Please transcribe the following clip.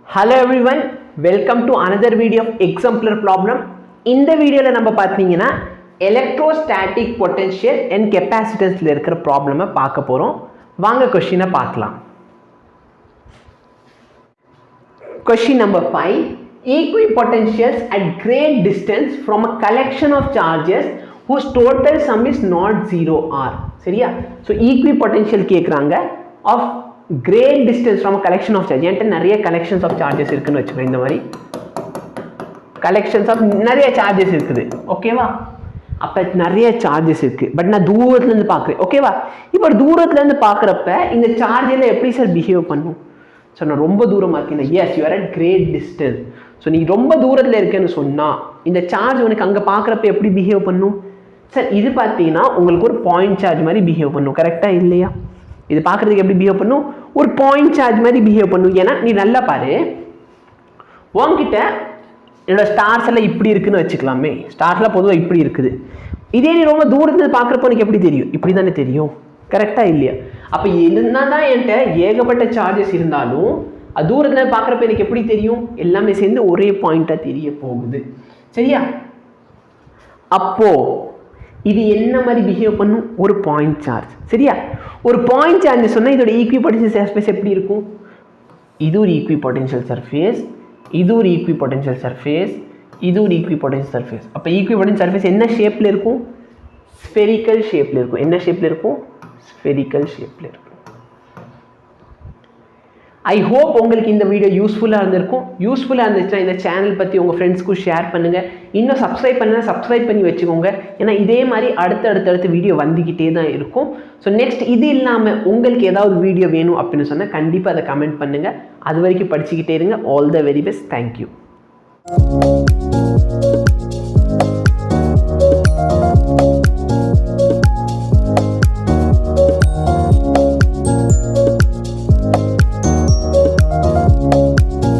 Hello everyone, welcome to another video of exemplar problem. In the video la நம்ம பாத்தீங்கன்னா electrostatic potential and capacitance ல இருக்கிற problem பார்க்க போறோம். வாங்க क्वेश्चन பார்க்கலாம். Question number 5. Equipotentials at great distance from a collection of charges whose total sum is not 0 r. சரியா? So equipotential கேக்குறாங்க of great distance from a collection of charges. என்கிட்ட நிறைய collections of charges இருக்குன்னு வச்சுக்கோங்க. இந்த மாதிரி collections of நிறைய charges இருக்குது. ஓகேவா? அப்ப நிறைய charges இருக்கு. பட் நான் தூரத்துல இருந்து பார்க்கறேன். ஓகேவா? இப்போ தூரத்துல இருந்து பார்க்கறப்ப இந்த charge எல்லாம் எப்படி சார் பிஹேவ் பண்ணும்? ஸோ நான் ரொம்ப தூரமாக இருக்கேன். Yes, you are at great distance. So நீ ரொம்ப தூரத்தில் இருக்கேன்னு சொன்னால் இந்த சார்ஜ் உனக்கு அங்கே பார்க்குறப்ப எப்படி பிஹேவ் பண்ணும் சார்? இது பார்த்தீங்கன்னா உங்களுக்கு ஒரு பாயிண்ட் சார்ஜ் மாதிரி பிஹேவ் பண்ணும். கரெக்டாக இல்லையா? இது பார்க்குறதுக்கு எப்படி பிஹேவ் பண்ணும்? ஒரு பாயிண்ட் சார்ஜ் மாதிரி பிஹேவ் பண்ணும். ஏன்னா நீ நல்லா பாரு, உன்கிட்ட என்னோட ஸ்டார்ஸ் எல்லாம் இப்படி இருக்குன்னு வச்சுக்கலாமே. ஸ்டார்ஸ்லாம் பொதுவாக இப்படி இருக்குது. இதே நீ ரொம்ப தூரத்தில் பார்க்குறப்ப உனக்கு எப்படி தெரியும்? இப்படி தானே தெரியும். கரெக்டாக இல்லையா? அப்போ என்ன தான் என்கிட்ட ஏகப்பட்ட சார்ஜஸ் இருந்தாலும் அது தூரத்தில் பார்க்குறப்ப எனக்கு எப்படி தெரியும்? எல்லாமே சேர்ந்து ஒரே பாயிண்டாக தெரிய போகுது. சரியா? அப்போ இது என்ன மாதிரி பிஹேவ் பண்ணும்? ஒரு பாயிண்ட் சார்ஜ். சரியா? ஒரு பாயிண்ட் சார்ஜ் சொன்னால் இதோட ஈக்விபொட்டன்ஷியல் சர்ஃபேஸ் எப்படி இருக்கும்? இது ஒரு ஈக்விபொட்டன்ஷியல் சர்ஃபேஸ், இது ஒரு ஈக்விபொட்டன்ஷியல் சர்ஃபேஸ், இது ஒரு ஈக்விபொட்டன்ஷியல் சர்ஃபேஸ். அப்போ ஈக்விபொட்டன்ஷியல் சர்ஃபேஸ் என்ன ஷேப்பில் இருக்கும்? ஸ்பெரிக்கல் ஷேப்பில் இருக்கும். என்ன ஷேப்பில் இருக்கும்? ஸ்பெரிக்கல் ஷேப்பில் இருக்கும். ஐ ஹோப் உங்களுக்கு இந்த வீடியோ யூஸ்ஃபுல்லாக இருந்திருக்கும். யூஸ்ஃபுல்லாக இருந்துச்சுன்னா இந்த சேனல் பற்றி உங்கள் ஃப்ரெண்ட்ஸ்க்கும் ஷேர் பண்ணுங்கள். இன்னும் சப்ஸ்கிரைப் பண்ணுங்கள், சப்ஸ்கிரைப் பண்ணி வச்சுக்கோங்க. ஏன்னா இதே மாதிரி அடுத்தடுத்து வீடியோ வந்துக்கிட்டே தான் இருக்கும். ஸோ நெக்ஸ்ட் இது இல்லாமல் உங்களுக்கு ஏதாவது வீடியோ வேணும் அப்படின்னு சொன்னால் கண்டிப்பாக அதை கமெண்ட் பண்ணுங்கள். அது வரைக்கும் படிச்சுக்கிட்டே இருங்க. All the very best. Thank you.